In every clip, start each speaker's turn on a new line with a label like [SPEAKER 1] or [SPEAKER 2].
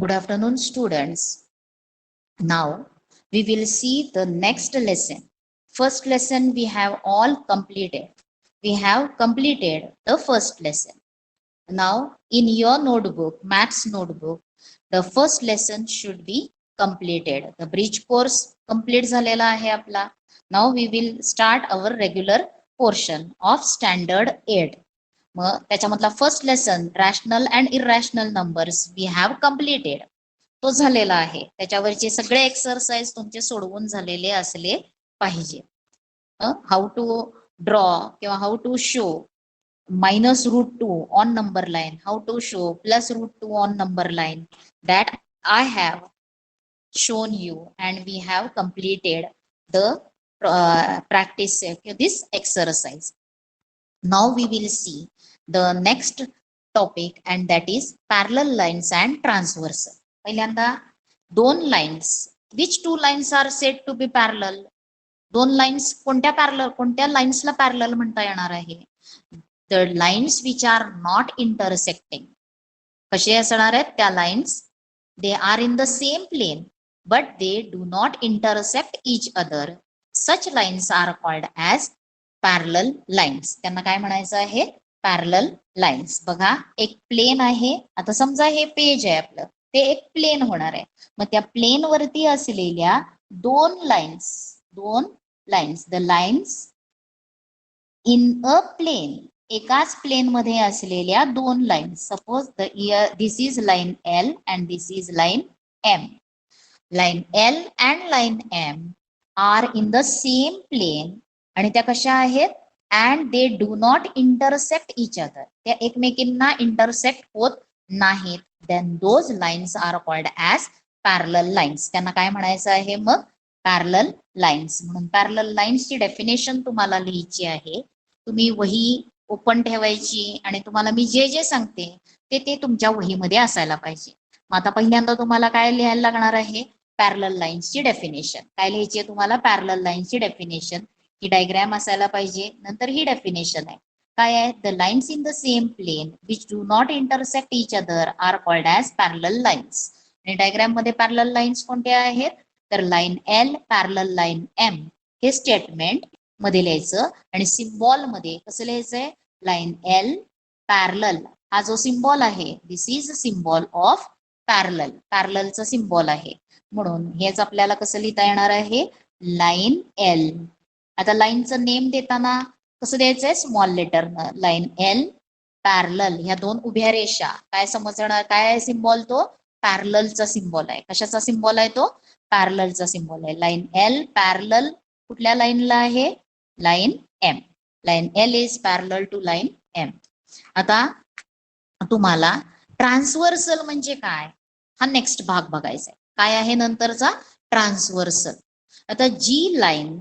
[SPEAKER 1] Good afternoon, students. Now we will see the next lesson. First lesson we have all completed. We have completed the first lesson. Now in your notebook, maths notebook, the first lesson should be completed. The bridge course complete झालेला आहे आपला. Now we will start our regular portion of standard 8. मग त्याच्यामधला first lesson rational and irrational numbers we have completed तो झालेला आहे. त्याच्यावरचे सगळे एक्सरसाइज तुमचे सोडवून झालेले असले पाहिजे. हाऊ टू ड्रॉ किंवा how to show -√2 on number line, how to show +√2 on number line, that I have shown you and we have completed the practice this exercise. Now we will see the next topic and that is parallel lines and transversal. पहिल्यांदा दोन lines, which two lines are said to be parallel? दोन lines कोणत्या लाईन्सला parallel म्हणता येणार आहे? The lines which are not intersecting. कसे असणार आहेत त्या lines? They are in the same plane but they do not intersect each other. Such lines are called as parallel lines. त्यांना काय म्हणायचं आहे? Parallel lines. बघा एक प्लेन आहे. आता समजा हे पेज आहे आपलं, ते एक प्लेन होणार आहे. मग त्या प्लेन वरती असलेल्या दोन lines the lines in a plane, एकाच प्लेन मध्ये असलेल्या दोन lines. Suppose this is line L and this is line M. Line L and line M are in the same plane आणि त्या कशा आहेत? And they do not intersect each other. त्या एकमेकींना इंटरसेक्ट होत नाहीत. Then those lines are called as parallel lines. त्यांना काय म्हणायचं आहे मग? Parallel lines. म्हणून पॅरलल लाईन्सची डेफिनेशन तुम्हाला लिहायची आहे. तुम्ही वही ओपन ठेवायची आणि तुम्हाला मी जे जे सांगते ते तुमच्या वहीमध्ये असायला पाहिजे. मग आता पहिल्यांदा तुम्हाला काय लिहायला लागणार आहे? पॅरलल लाईन्सची डेफिनेशन. काय लिहायची आहे तुम्हाला? पॅरलल लाईन्सची डेफिनेशन. ही डायग्राम असायला पाहिजे. नंतर ही डेफिनेशन आहे. काय आहे? The lines in the same plane which do not intersect each other are called as parallel lines. आणि डायग्राम मध्ये पॅरलल लाईन्स कोणत्या आहेत? तर line L parallel line M हे स्टेटमेंट मध्ये लिहायचं. आणि सिम्बॉल मध्ये कसं लिहायचंय? लाईन एल पॅरलल हा जो सिम्बॉल आहे, this is symbol of parallel. पॅरललचं सिम्बॉल आहे. म्हणून हेच आपल्याला कसं लिहिता येणार आहे? Line L. आता लाईनचं नेम देताना कसं द्यायचंय? स्मॉल लेटरनं. लाईन एल पॅरलल ह्या दोन उभ्या रेषा काय समजणार? काय आहे सिम्बॉल? तो पॅरललचा सिम्बॉल आहे. कशाचा सिम्बॉल आहे तो? पॅरललचा सिम्बॉल आहे. लाईन एल पॅरलल कुठल्या लाईनला आहे? Line M. Line L is parallel to line M. आता तुम्हाला ट्रान्सव्हर्सल म्हणजे काय हा नेक्स्ट भाग बघायचा आहे. काय आहे नंतरचा? ट्रान्सव्हर्सल. आता जी लाईन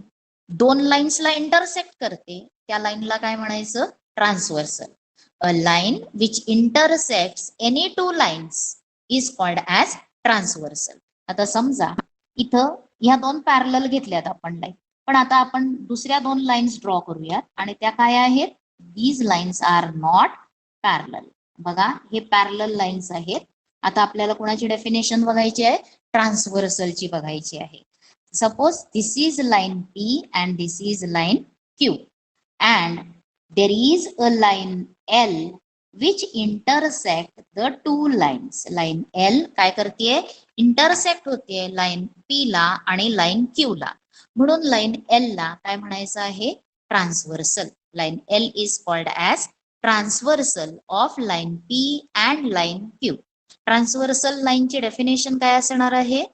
[SPEAKER 1] दोन लाईन्सला इंटरसेक्ट करते त्या लाईनला काय म्हणायचं? Transversal. A line which intersects any two lines is called as transversal. आता समजा इथं ह्या दोन पॅरलल घेतल्यात आपण लाईन, पण आता आपण दुसऱ्या दोन लाईन्स ड्रॉ करूयात आणि त्या काय आहेत? These lines are not parallel. बघा हे पॅरलल लाईन्स आहेत. आता आपल्याला कोणाची डेफिनेशन बघायची आहे? ट्रान्सव्हर्सलची बघायची आहे. Suppose this is line P and this is line Q and there is a line L which intersect the two lines. Line L काय करते? इंटरसेक्ट होते लाईन P ला आणि लाईन Q ला. म्हणून लाईन L ला काय म्हणायचं आहे? Transversal. Line L is called as transversal of line P and line Q. Transversal लाईनची डेफिनेशन काय असणार आहे?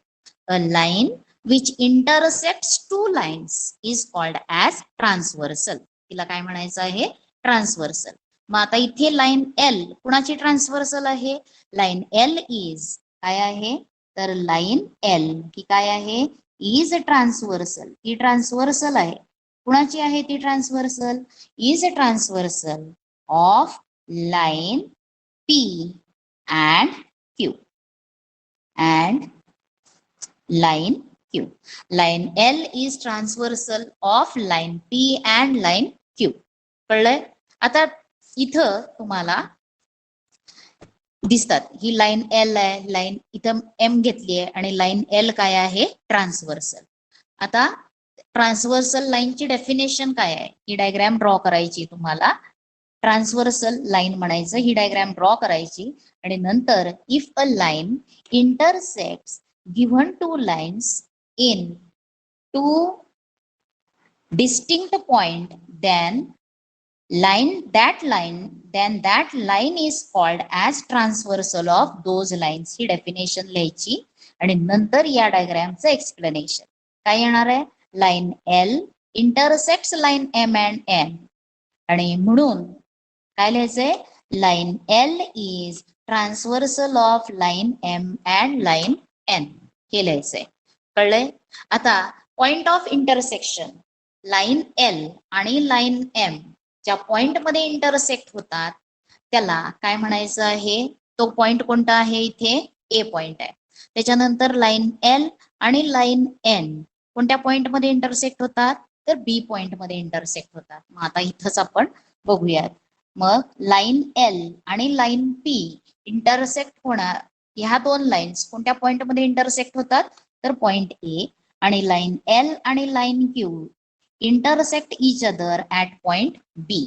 [SPEAKER 1] अ line which intersects two lines is called as transversal. तिला काय म्हणायचं आहे? ट्रान्सव्हर्सल. मग आता इथे लाईन एल कुणाची ट्रान्सव्हर्सल आहे? लाईन एल इज काय आहे? तर लाईन एल ही काय आहे? Is transversal. ही ट्रान्सव्हर्सल आहे. कुणाची आहे ती transversal? Is transversal of line P and Q and line Q. Line L is transversal of line P and line Q. कळलंय? आता इथं तुम्हाला दिसतात. ही लाईन एल आहे, लाईन इथं एम घेतली आहे आणि लाईन एल काय आहे, ट्रान्सव्हर्सल. आता ट्रान्सव्हर्सल लाईनची डेफिनेशन काय आहे, ही डायग्राम ड्रॉ करायची तुम्हाला. ट्रान्सव्हर्सल लाईन म्हणायचं, ही डायग्राम ड्रॉ करायची आणि नंतर if a line intersects given two lines in two distinct point, then that line is called as transversal of those lines. ही डेफिनेशन लिहायची आणि नंतर या डायग्रामचं एक्सप्लेनेशन काय येणार आहे, line L intersects line M and N आणि म्हणून काय लिहायचंय, line L is transversal of line M and line N, हे लिहायचंय. कळलंय. आता point of intersection line L आणि लाईन एम ज्या पॉइंट मध्ये इंटरसेक्ट होतात त्याला काय म्हणायचं आहे, तो पॉइंट कोणता आहे, इथे ए पॉइंट आहे. त्याच्यानंतर लाईन एल आणि लाईन एन कोणत्या पॉइंट मध्ये इंटरसेक्ट होतात, तर बी पॉइंट मध्ये इंटरसेक्ट होतात. मग आता इथंच आपण बघूयात. मग लाईन एल आणि लाईन पी इंटरसेक्ट होणार, ह्या दोन लाईन्स कोणत्या पॉइंट मध्ये इंटरसेक्ट होतात, तर पॉइंट ए. आणि लाईन एल आणि line Q intersect each other at point B.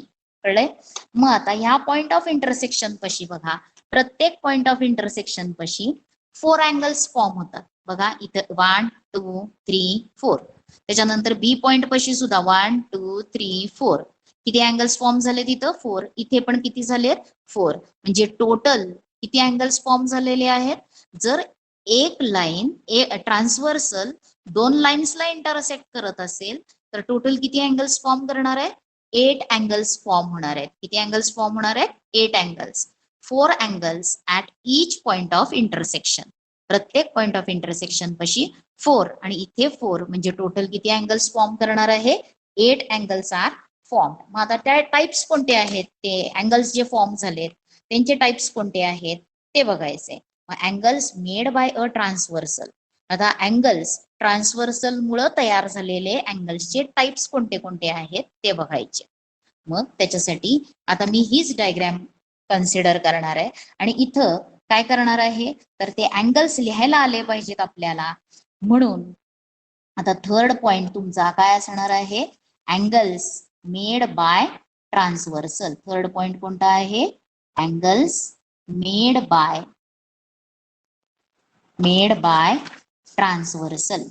[SPEAKER 1] कळलंय. मग आता ह्या पॉइंट ऑफ इंटरसेक्शन पशी बघा, प्रत्येक पॉइंट ऑफ इंटरसेक्शन पशी 4 अँगल्स फॉर्म होतात. बघा इथं 1 2 3 4. त्याच्यानंतर बी पॉइंट पशी सुद्धा 1 2 3 4. किती अँगल्स फॉर्म झाले तिथं, 4. इथे पण किती झालेत, 4. म्हणजे टोटल किती अँगल्स फॉर्म झालेले आहेत. जर एक लाईन ट्रान्सव्हर्सल दोन लाईन्सला इंटरसेक्ट करत असेल तर टोटल किती अँगल्स फॉर्म करणार आहे, 8 अँगल्स फॉर्म होणार आहेत. किती अँगल्स फॉर्म होणार आहेत, 8 angles. 4 angles at each point of intersection. प्रत्येक पॉइंट ऑफ इंटरसेक्शन पशी 4 आणि इथे 4 म्हणजे टोटल किती अँगल्स फॉर्म करणार आहे, 8 अँगल्स आर फॉर्म. मग आता त्या टाइप्स कोणते आहेत, ते अँगल्स जे फॉर्म झालेत त्यांचे टाइप्स कोणते आहेत ते बघायचे. Angles made by a transversal. आता अँगल्स ट्रान्सव्हर्सल मुळे तयार झालेले अँगल्सचे टाइप्स कोणते कोणते आहेत ते बघायचे. मग त्याच्यासाठी आता मी हीच डायग्राम कन्सिडर करणार आहे आणि इथं काय करणार आहे, तर ते अँगल्स लिहायला आले पाहिजेत आपल्याला. म्हणून आता थर्ड पॉइंट तुमचा काय असणार आहे, angles made by transversal. Third point कोणता आहे, angles made by transversal.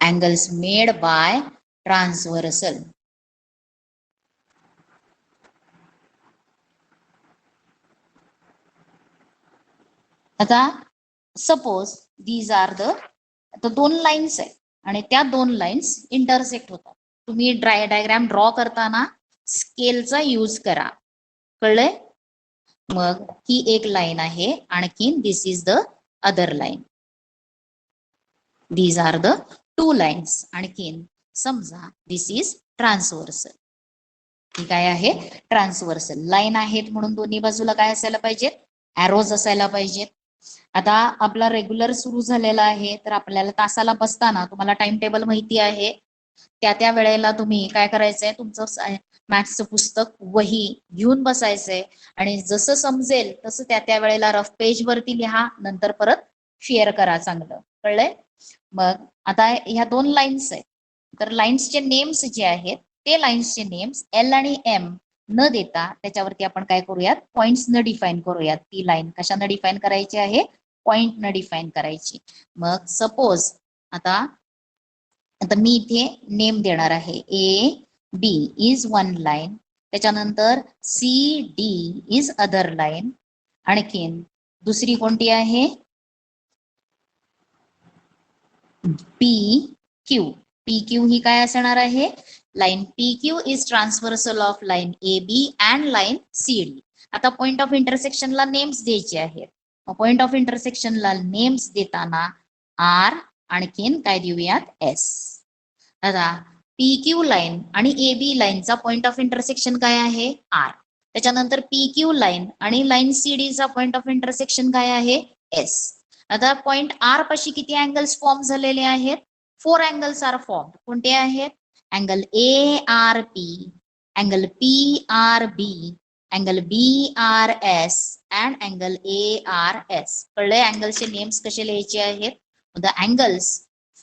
[SPEAKER 1] angles made by transversal. आता सपोज दीज आर द, आता दोन लाईन्स आहेत आणि त्या दोन लाईन्स इंटरसेक्ट होतात. तुम्ही डायग्राम ड्रॉ करताना स्केलचा यूज करा. कळलंय. मग ही एक लाईन आहे, आणखीन this is the other line. These are the 2 lines. आणखीन समजा दिस इज ट्रान्सव्हर्सल. ही काय आहे, ट्रान्सव्हर्सल लाईन आहेत म्हणून दोन्ही बाजूला काय असायला पाहिजेत, एरोज असायला पाहिजेत. आता आपला रेग्युलर सुरू झालेला आहे तर आपल्याला तासाला बसताना तुम्हाला टाइम टेबल माहिती आहे, त्या वेळेला तुम्ही काय करायचंय, तुमचं मॅथ्सचं पुस्तक वही घेऊन बसायचंय आणि जसं समजेल तसं त्या वेळेला रफ पेज वरती लिहा, नंतर परत शेअर करा. चांगलं कळलंय. मग आता ह्या दोन लाईन्स आहेत तर लाईन्सचे नेम्स जे आहेत ते लाईन्सचे नेम्स एल आणि एम न देता त्याच्यावरती आपण काय करूयात, पॉइंट्स न डिफाईन करूयात. ती लाईन कशानं डिफाईन करायची आहे, पॉइंट न डिफाईन करायची. मग सपोज आता मी इथे नेम देणार आहे, A B is one line, त्याच्यानंतर C D is other line, आणखीन दुसरी कोणती आहे, पी क्यू. पी क्यू ही काय असणार आहे, line P Q is transversal of line A B and line C D. आता पॉइंट ऑफ इंटरसेक्शनला नेम्स द्यायचे आहेत. पॉइंट ऑफ इंटरसेक्शनला नेम्स देताना आर आणखीन काय देऊयात, एस. आता पी क्यू लाईन आणि ए बी लाईनचा पॉइंट ऑफ इंटरसेक्शन काय आहे, आर. त्याच्यानंतर पी क्यू लाईन आणि लाईन सी डी चा पॉइंट ऑफ इंटरसेक्शन काय आहे, एस. आता पॉइंट आर पाशी किती अँगल्स फॉर्म झालेले आहेत, 4 अँगल्स आर फॉर्म. कोणते आहेत, angle ARP, angle PRB, angle BRS and angle ARS. कळलंय अँगल्सचे नेम्स कसे लिहायचे आहेत. The angles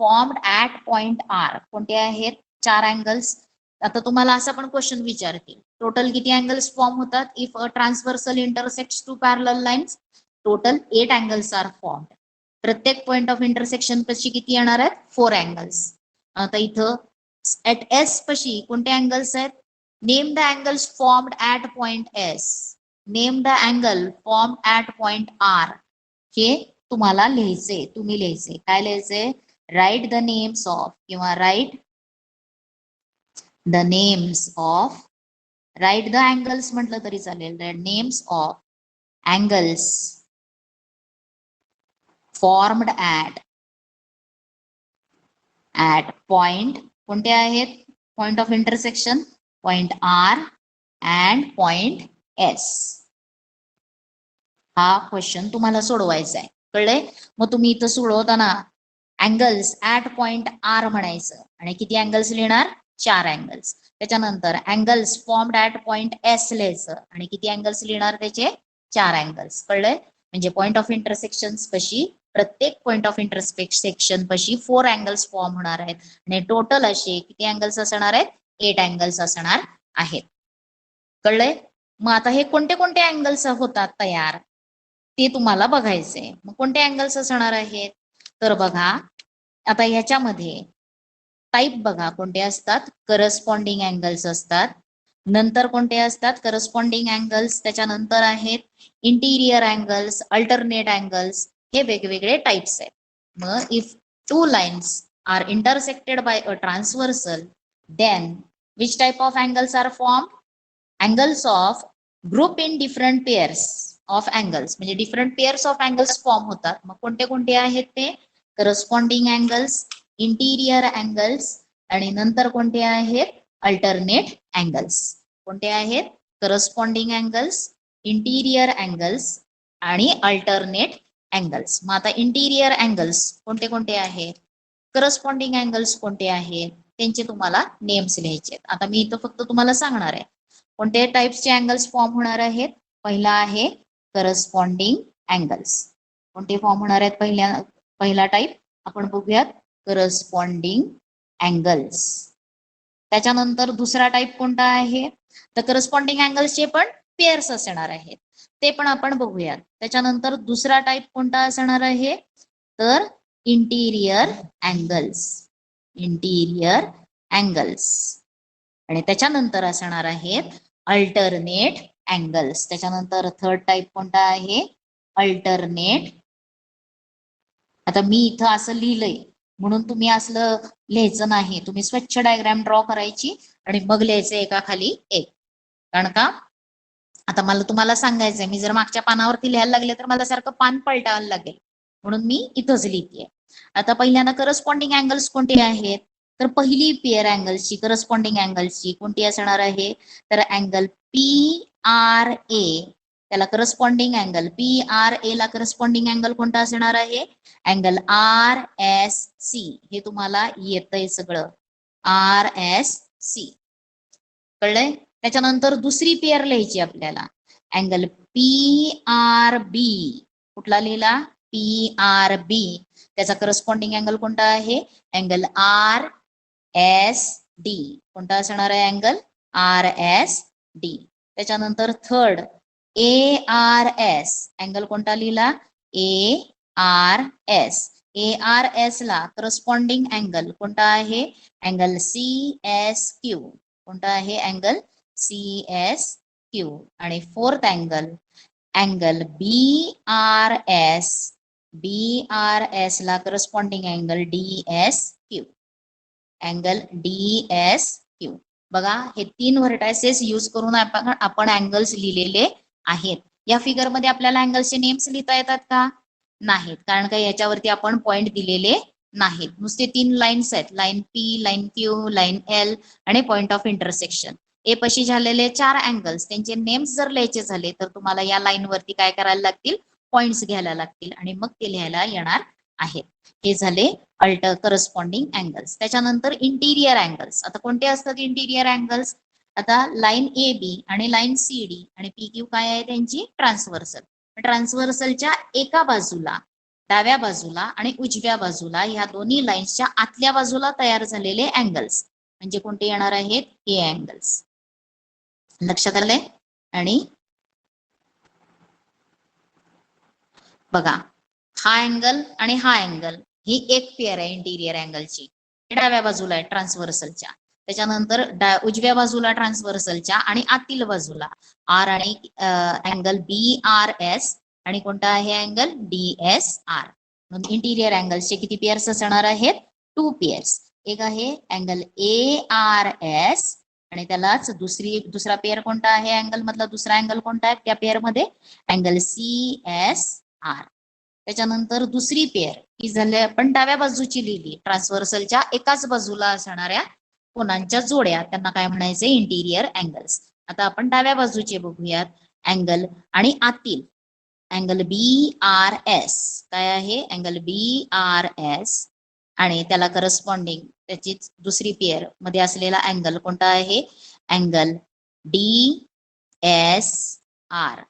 [SPEAKER 1] formed at point R कोणते आहेत. 4 अँगल्स. आता तुम्हाला असा पण क्वेश्चन विचारतील टोटल किती अँगल्स फॉर्म होतात if a transversal intersects two parallel lines. Total 8 angles are formed. प्रत्येक पॉइंट ऑफ इंटरसेक्शन पशी किती येणार आहेत. 4 अँगल्स. आता इथं ऍट S पशी कोणते अँगल्स आहेत. Name the angles formed at point S. Name the angle form at point R. हे तुम्हाला लिहायचे. तुम्ही लिहायचे. काय लिहायचे. राईट द नेम्स ऑफ किंवा write the names of. Write the angles म्हटलं तरी चालेल. The names of angles formed at point कोणते आहेत. Point of intersection point R and point S. हा क्वेश्चन तुम्हाला सोडवायचा आहे. कळलंय. मग तुम्ही इथं सोडवताना अँगल्स ऍट पॉइंट R म्हणायचं आणि किती अँगल्स लिहिणार. 4 अँगल्स. त्याच्यानंतर angles formed at point S लिहायचं आणि किती अँगल्स लिहिणार त्याचे 4 अँगल्स. कळलंय. म्हणजे पॉइंट ऑफ इंटरसेक्शन पशी प्रत्येक पॉइंट ऑफ इंटरसेक्शन पशी 4 अँगल्स फॉर्म होणार आहेत आणि टोटल असे किती अँगल्स असणार आहेत. 8 अँगल्स असणार आहेत. कळलंय. मग आता हे कोणते कोणते अँगल्स होतात तयार ते तुम्हाला बघायचंय. मग कोणते अँगल्स असणार आहेत. तर बघा आता ह्याच्यामध्ये टाईप बघा कोणते असतात. करस्पॉन्डिंग अँगल्स असतात. नंतर कोणते असतात करस्पॉन्डिंग अँगल्स. त्याच्यानंतर आहेत इंटिरियर अँगल्स, अल्टरनेट अँगल्स. हे वेगवेगळे टाइप्स आहेत. मग if 2 lines are intersected by a transversal then which type of angles are form. Angles of group in different pairs of angles. म्हणजे different pairs of angles form होतात. मग कोणते कोणते आहेत ते करस्पॉन्डिंग अँगल्स, इंटिरियर अँगल्स आणि नंतर कोणते आहेत अल्टरनेट अँगल्स. कोणते आहेत करस्पॉन्डिंग अँगल्स, इंटिरियर अँगल्स आणि अल्टरनेट अँगल्स. मग आता इंटिरियर अँगल्स कोणते कोणते आहेत. करस्पॉन्डिंग अँगल्स कोणते आहेत त्यांचे तुम्हाला नेम्स लिहायचे. आता मी इथं फक्त तुम्हाला सांगणार आहे कोणते टाइप्सचे अँगल्स फॉर्म होणार आहेत. पहिला आहे करस्पॉन्डिंग अँगल्स. कोणते फॉर्म होणार आहेत. पहिला टाइप आपण बघूयात करस्पॉन्डिंग अँगल्स. त्याच्यानंतर दुसरा टाइप कोणता आहे. तर करस्पॉन्डिंग अँगल्सचे पण पेअर्स असणार आहेत ते पण आपण बघूयात. त्याच्यानंतर दुसरा टाइप कोणता असणार आहे तर इंटिरियर अँगल्स. इंटिरियर अँगल्स आणि त्याच्यानंतर असणार आहेत अल्टरनेट अँगल्स. त्याच्यानंतर थर्ड टाइप कोणता आहे अल्टरनेट. आता मी इथं असं लिहिलंय म्हणून तुम्ही असलं लिहायचं नाही. तुम्ही स्वच्छ डायग्राम ड्रॉ करायची आणि मग लिहायचं एका खाली एक. कारण का आता मला तुम्हाला सांगायचंय मी जर मागच्या पानावरती लिहायला लागले तर मला सारखं पान पलटावं लागेल म्हणून मी इथंच लिहितेय. आता पहिल्यांदा करस्पॉन्डिंग अँगल्स कोणते आहेत तर पहिली पेअर अँगल्सची करस्पॉन्डिंग अँगल्सची कोणती असणार आहे तर अँगल PRA. त्याला करस्पॉन्डिंग अँगल PRA ला करस्पॉन्डिंग अँगल कोणता असणार आहे अँगल RSC. हे तुम्हाला येतंय सगळं RSC. कळलंय. त्याच्यानंतर दुसरी पेअर लिहायची आपल्याला अँगल PRB. कुठला लिहिला PRB. त्याचा करस्पॉन्डिंग अँगल कोणता आहे अँगल RSD. कोणता असणार आहे अँगल RSD. त्याच्यानंतर थर्ड ARS. अँगल कोणता लिहिला ARS. ARS ला करस्पॉन्डिंग अँगल कोणता आहे अँगल CSQ. कोणता आहे अँगल CSQ. आणि फोर्थ अँगल BRS. BRS ला corresponding angle DSQ. Angle DSQ. बघा हे 3 व्हर्टायसेस यूज करून आपण अँगल्स लिहिलेले आहेत. या फिगर मध्ये आपल्याला अँगल्सचे नेम्स लिहिता येतात का नाहीत कारण का याच्यावरती आपण पॉइंट दिलेले नाहीत. नुसते 3 लाईन्स आहेत line P, line Q, line L आणि पॉइंट ऑफ इंटरसेक्शन. ए पशी झालेले 4 अँगल्स त्यांचे नेम्स जर लिहायचे झाले तर तुम्हाला या लाईन वरती काय करायला लागतील पॉइंट्स घ्यायला लागतील आणि मग ते लिहायला येणार आहेत. हे झाले करस्पॉन्डिंग अँगल्स. त्याच्यानंतर इंटिरियर अँगल्स. आता कोणते असतात इंटिरियर अँगल्स? आता लाईन ए बी आणि लाईन सी डी आणि पी क्यू काय आहे त्यांची? ट्रान्सव्हर्सल. ट्रान्सव्हर्सलच्या एका बाजूला, डाव्या बाजूला आणि उजव्या बाजूला ह्या दोन्ही लाईन्सच्या आतल्या बाजूला तयार झालेले अँगल्स म्हणजे कोणते येणार आहेत? ए अँगल्स. लक्षात आलंय? आणि बघा, हा अँगल आणि हा अँगल ही एक पेअर आहे इंटिरियर अँगलची. डाव्या बाजूला आहे ट्रान्सव्हर्सलच्या. त्याच्यानंतर उजव्या बाजूला ट्रान्सव्हर्सलच्या आणि आतील बाजूला आर आणि अँगल बी आर एस आणि कोणता आहे अँगल? D S R. म्हणून इंटिरियर अँगल्सचे किती पेअर्स असणार आहेत? 2 पेअर्स. एक आहे अँगल ए आर एस आणि त्यालाच दुसरा पेअर कोणता आहे? अँगल मधला दुसरा अँगल कोणता आहे त्या पेअर मध्ये? Angle C S R. त्याच्यानंतर दुसरी पेअर ही झाली आपण डाव्या बाजूची लिहिली. ट्रान्सव्हर्सलच्या एकाच बाजूला असणाऱ्या कोणांच्या जोड्या, त्यांना काय म्हणायचे? Interior angles. आता आपण डाव्या बाजूचे बघूयात. अँगल आणि आतील अँगल बी आर एस काय आहे? अँगल बी आर एस आणि त्याला करस्पॉन्डिंग त्याची दुसरी पेअर मध्ये असलेला अँगल कोणता आहे? Angle D S R.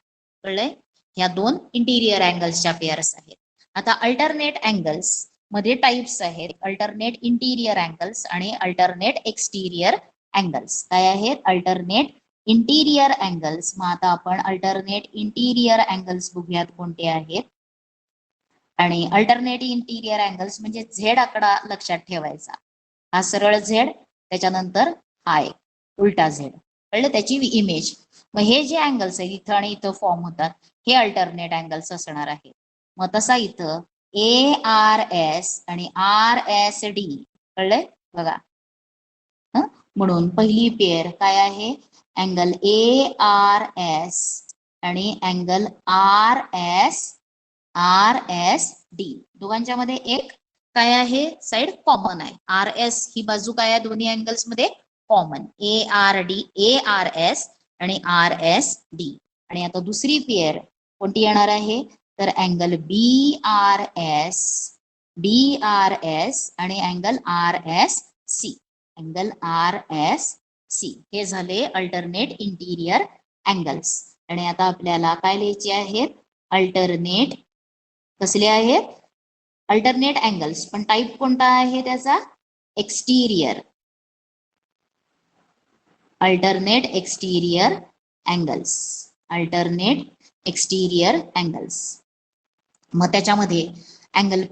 [SPEAKER 1] कळलंय? ह्या दोन इंटिरियर अँगल्सच्या पेअर्स आहेत. आता अल्टरनेट अँगल्स मध्ये टाइप्स आहेत. अल्टरनेट इंटिरियर अँगल्स आणि अल्टरनेट एक्सटिरियर अँगल्स. काय आहेत? Alternate interior angles. मग आता आपण अल्टरनेट इंटिरियर अँगल्स बघूयात कोणते आहेत. आणि अल्टरनेट इंटिरियर अँगल्स म्हणजे झेड आकडा लक्षात ठेवायचा. हा सरळ झेड, त्याच्यानंतर हा एक उलटा झेड. कळलं? त्याची इमेज. मग हे जे अँगल्स आहेत इथं आणि इथं फॉर्म होतात हे अल्टरनेट अँगल्स असणार आहेत. मग तसा इथं ए आर एस आणि आर एस डी. कळलंय? बघा, म्हणून पहिली पेअर काय आहे? अँगल ए आर एस आणि अँगल आर एस डी. दोघांच्या मध्ये एक काय आहे? साइड कॉमन आहे. आर एस ही बाजू काय आहे? दोन्ही अँगल्स मध्ये कॉमन. ए आर एस आणि आर एस डी. आणि आता दुसरी पेअर कोणती येणार आहे? तर अँगल बी आर एस आणि angle R S C. Angle R S C. हे झाले अल्टरनेट इंटिरियर अँगल्स. आणि आता आपल्याला काय लिहायचे आहेत? अल्टरनेट कसले आहेत? Alternate angles. पण टाईप कोणता आहे त्याचा? Exterior. Alternate exterior angles. Alternate exterior angles. मग त्याच्यामध्ये अँगल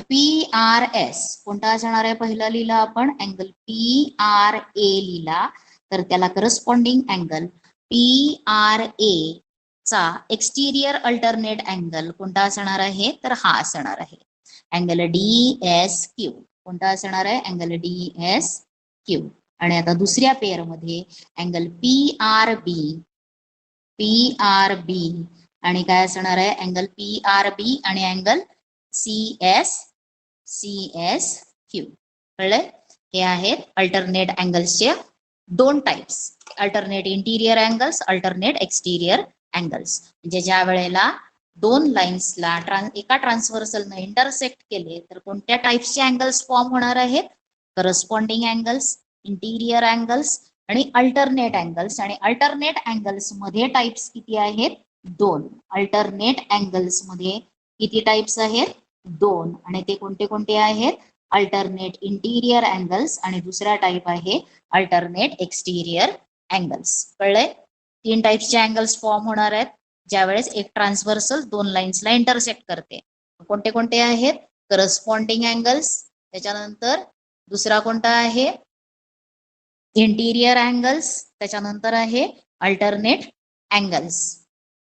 [SPEAKER 1] पी आर एस कोणता असणार आहे? पहिला लिहिला आपण अँगल पी आर ए लिहिला, तर त्याला corresponding angle P R A चा एक्सटिरियर अल्टरनेट अँगल कोणता असणार आहे? तर हा असणार आहे अँगल डी एस क्यू. कोणता असणार आहे? Angle D S Q. आणि आता दुसऱ्या पेअर मध्ये अँगल पी आर बी आणि काय असणार आहे? अँगल पी आर बी आणि अँगल सी एस क्यू. कळलंय? हे आहेत अल्टरनेट अँगल्सचे दोन types. Alternate interior angles, alternate exterior angles. म्हणजे ज्या वेळेला दोन लाईन्सला एका ट्रान्सव्हर्सलनं इंटरसेक्ट केले तर कोणत्या टाइप्सचे अँगल्स फॉर्म होणार आहेत? करस्पॉन्डिंग अँगल्स, इंटिरियर अँगल्स आणि अल्टरनेट अँगल्स. आणि अल्टरनेट अँगल्स मध्ये टाइप्स किती आहेत? 2. अल्टरनेट अँगल्स मध्ये किती टाइप्स आहेत? 2. आणि ते कोणते कोणते आहेत? अल्टरनेट इंटिरियर अँगल्स आणि दुसरा टाइप आहे alternate exterior angles. कळलंय? 3 टाइप्सचे angles form होणार आहेत ज्यावेळेस एक ट्रान्सव्हर्सल दोन लाईन्सला इंटरसेक्ट करते. कोणते कोणते आहेत? करस्पॉन्डिंग अँगल्स, त्याच्यानंतर दुसरा कोणता आहे? इंटिरियर अँगल्स, त्याच्यानंतर आहे अल्टरनेट अँगल्स.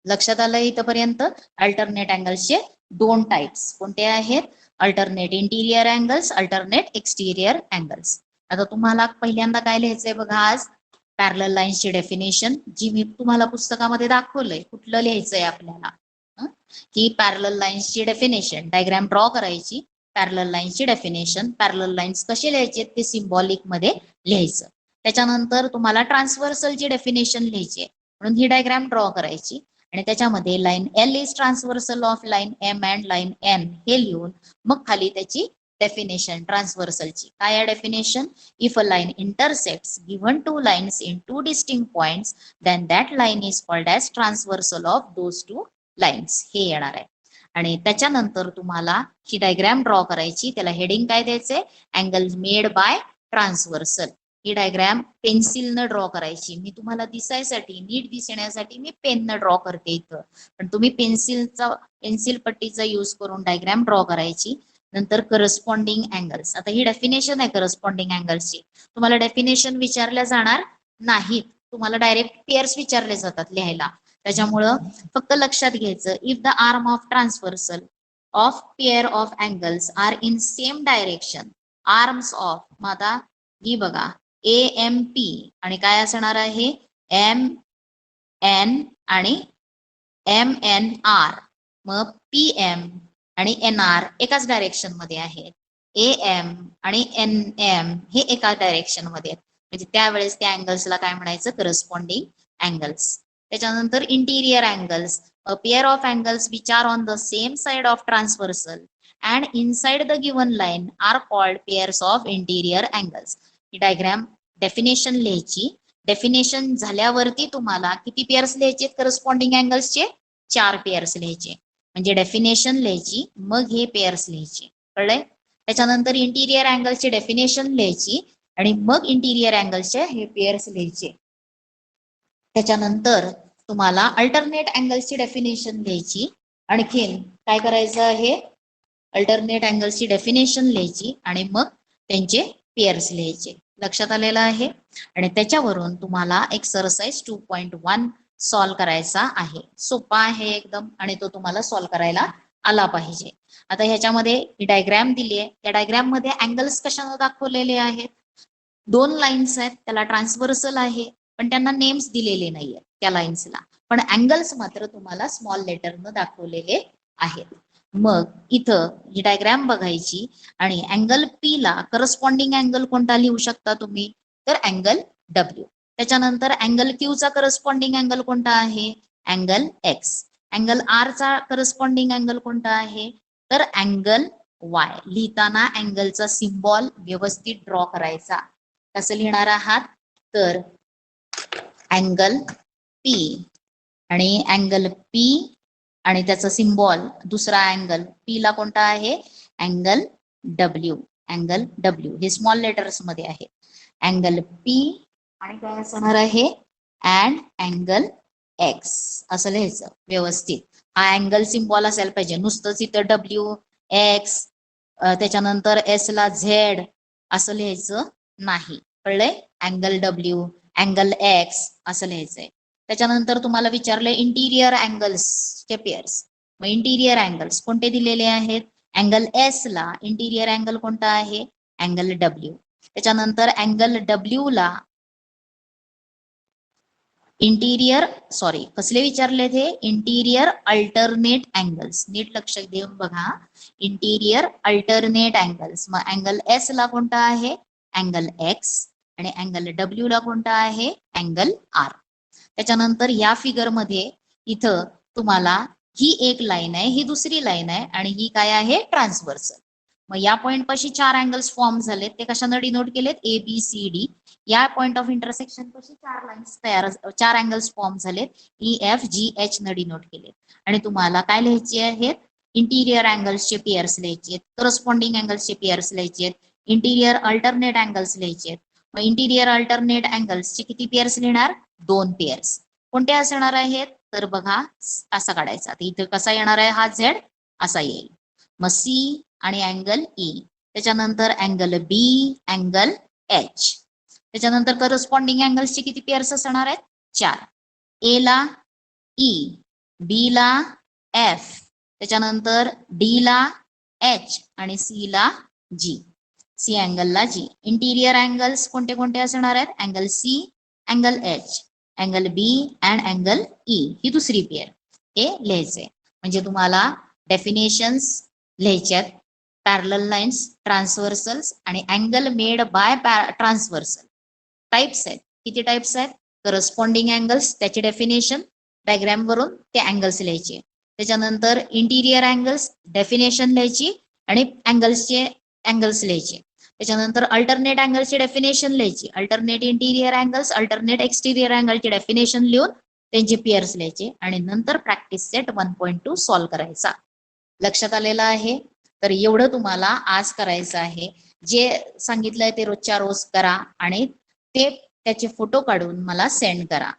[SPEAKER 1] लक्षात आलं इथपर्यंत? अल्टरनेट अँगल्सचे 2 टाइप्स कोणते आहेत? Alternate interior angles, alternate exterior angles. आता तुम्हाला पहिल्यांदा काय लिहायचंय बघा आज? पॅरलल लाईन्सची डेफिनेशन, जी मी तुम्हाला पुस्तकामध्ये दाखवलंय. कुठलं लिहायचंय आपल्याला? की पॅरलल लाईन्सची डेफिनेशन, डायग्राम ड्रॉ करायची. पॅरलल लाईन्सची डेफिनेशन, पॅरलल लाईन्स कसे लिहायचे ते सिम्बॉलिक मध्ये लिहायचं. त्याच्यानंतर तुम्हाला ट्रान्सव्हर्सलची डेफिनेशन लिहायची आहे म्हणून ही डायग्राम ड्रॉ करायची. आणि त्याच्यामध्ये line L is transversal of line M and line N हे लिहून मग खाली त्याची डेफिनेशन ट्रान्सव्हर्सलची काय आहे definition. If a line intersects given two lines in two distinct points then that line is called as transversal of those two lines हे येणार आहे. आणि त्याच्यानंतर तुम्हाला ही डायग्राम ड्रॉ करायची. त्याला हेडिंग काय द्यायचंय, अँगल मेड बाय ट्रान्सव्हर्सल. ही डायग्राम पेन्सिलनं ड्रॉ करायची. मी तुम्हाला दिसायसाठी नीट दिसण्यासाठी मी पेननं ड्रॉ करते इथं, पण तुम्ही पेन्सिल पट्टीचा यूज करून डायग्राम ड्रॉ करायची. नंतर करस्पॉन्डिंग अँगल्स. आता ही डेफिनेशन आहे करस्पॉन्डिंग अँगल्सची. तुम्हाला डेफिनेशन विचारल्या जाणार नाहीत, तुम्हाला डायरेक्ट पेअर्स विचारले जातात लिहायला. त्याच्यामुळं फक्त लक्षात घ्यायचं, if the arm of transversal of pair of angles are in same direction, arms of, मग आता ही बघा AMP आणि काय असणार आहे MN आणि MNR, मग PM आणि NR एकाच डायरेक्शन मध्ये आहेत. AM आणि NM हे एकाच डायरेक्शन मध्ये आहेत, म्हणजे त्यावेळेस त्या अँगल्सला काय म्हणायचं, करस्पॉन्डिंग अँगल्स. त्याच्यानंतर interior angles, a pair of angles which are on the same side of transversal and inside the given line are called pairs of interior angles. ही डायग्राम डेफिनेशन लिहायची. डेफिनेशन झाल्यावरती तुम्हाला किती पेअर्स लिहायचे corresponding अँगल्सचे, 4 pairs लिहायचे. म्हणजे definition लिहायची मग हे पेअर्स लिहायचे, कळलंय. त्याच्यानंतर इंटिरियर अँगलची डेफिनेशन लिहायची आणि मग इंटिरियर अँगलचे हे पेअर्स लिहायचे. त्याच्यानंतर तुम्हाला अल्टरनेट अँगल्सची डेफिनेशन लिहायची. आणखीन काय करायचं आहे, अल्टरनेट अँगल्सची डेफिनेशन लिहायची आणि मग त्यांचे पेअर्स लिहायचे. लक्षात आलेलं आहे. आणि त्याच्यावरून तुम्हाला एक्सरसाइज 2.1 सॉल्व करायचा आहे. सोपा आहे एकदम आणि तो तुम्हाला सॉल्व करायला आला पाहिजे. आता ह्याच्यामध्ये डायग्राम दिली आहे, त्या डायग्राम मध्ये अँगल्स कशाने दाखवलेले आहेत, 2 लाईन्स आहेत, त्याला ट्रान्सव्हर्सल आहे पण त्यांना नेम्स दिलेले नाहीये त्या लाईन्सला, पण अँगल्स मात्र तुम्हाला स्मॉल लेटरनं दाखवलेले आहेत. मग इथं ही डायग्राम बघायची आणि अँगल P ला करस्पॉन्डिंग अँगल कोणता लिहू शकता तुम्ही, तर अँगल W. त्याच्यानंतर अँगल Q चा करस्पॉन्डिंग अँगल कोणता आहे, अँगल X. अँगल R चा करस्पॉन्डिंग अँगल कोणता आहे, तर अँगल Y. लिहिताना अँगलचा सिम्बॉल व्यवस्थित ड्रॉ करायचा. कसं लिहिणार आहात, तर अँगल P आणि अँगल P आणि त्याचा सिम्बॉल दुसरा अँगल P ला कोणता आहे, अँगल W. अँगल W हे स्मॉल लेटर्स मध्ये आहे. अँगल P आणि काय असणार आहे, अँड अँगल X असं लिहायचं व्यवस्थित. हा अँगल सिम्बॉल असायला पाहिजे, नुसतंच इथं W X त्याच्यानंतर S ला Z असं लिहायचं नाही, कळलंय. अँगल W अँगल X असं लिहायचंय. त्याच्यानंतर तुम्हाला विचारलंय इंटिरियर अँगल्सचे पेअर्स. मग इंटिरियर अँगल्स कोणते दिलेले आहेत, अँगल S ला इंटिरियर अँगल कोणता आहे, अँगल W. त्याच्यानंतर अँगल W ला इंटिरियर कसले विचारले ते, इंटिरियर अल्टरनेट अँगल्स. नीट लक्ष देऊन बघा, इंटिरियर अल्टरनेट अँगल्स. मग अँगल S ला कोणता आहे, अँगल X आणि अँगल W ला कोणता आहे, अँगल R. त्याच्यानंतर या फिगर मध्ये इथं तुम्हाला ही एक लाईन आहे, ही दुसरी लाईन आहे आणि ही काय आहे, ट्रान्सव्हर्सल. मग या पॉइंट पाशी 4 अँगल्स फॉर्म झालेत, ते कशाने डिनोट केलेत, ABCD. या पॉइंट ऑफ इंटरसेक्शन पाशी 4 लाईन्स 4 अँगल्स फॉर्म झालेत, EFGH न डिनोट केलेत. आणि तुम्हाला काय लिहायचे आहेत, इंटिरियर अँगल्सचे पेअर्स लिहायचे आहेत, करस्पॉन्डिंग अँगल्सचे पेअर्स लिहायचे आहेत, इंटिरियर अल्टरनेट अँगल्स लिहायचे आहेत. मग इंटिरियर अल्टरनेट अँगल्सचे किती पेअर्स लिहिणार, 2 पेअर्स. कोणते असणार आहेत, तर बघा असा काढायचा. इथं कसा येणार आहे, हा Z असा येईल. मग C आणि अँगल E. त्याच्यानंतर अँगल B अँगल H. त्याच्यानंतर करस्पॉन्डिंग अँगल्सचे किती पेअर्स असणार आहेत, 4. A ला E, B ला F, त्याच्यानंतर D ला H आणि C ला G. C अँगलला G. Interior angles कोणते कोणते असणार आहेत, angle C angle H angle B and angle E. ही दुसरी पेअर हे लिहायचे. म्हणजे तुम्हाला डेफिनेशन्स लिहायच्यात, पॅरलल लाईन्स, ट्रान्सव्हर्सल्स आणि angle made by transversal. Types आहेत, किती टाइप्स आहेत, करस्पॉन्डिंग अँगल्स त्याची डेफिनेशन, डायग्राम वरून ते अँगल्स लिहायचे. त्याच्यानंतर इंटिरियर अँगल्स डेफिनेशन लिहायची आणि अँगल्स लिहायचे. त्याच्यानंतर अल्टरनेट अँगलची डेफिनेशन लिहायची. अल्टरनेट इंटिरियर अँगल्स, अल्टरनेट एक्सटिरियर अँगलची डेफिनेशन लिहून त्यांचे पियर्स लिहायचे आणि नंतर प्रॅक्टिस सेट 1.2 सॉल्व्ह करायचा. लक्षात आलेलं आहे? तर एवढं तुम्हाला आज करायचं आहे. जे सांगितलंय ते रोजच्या रोज करा आणि ते त्याचे फोटो काढून मला सेंड करा.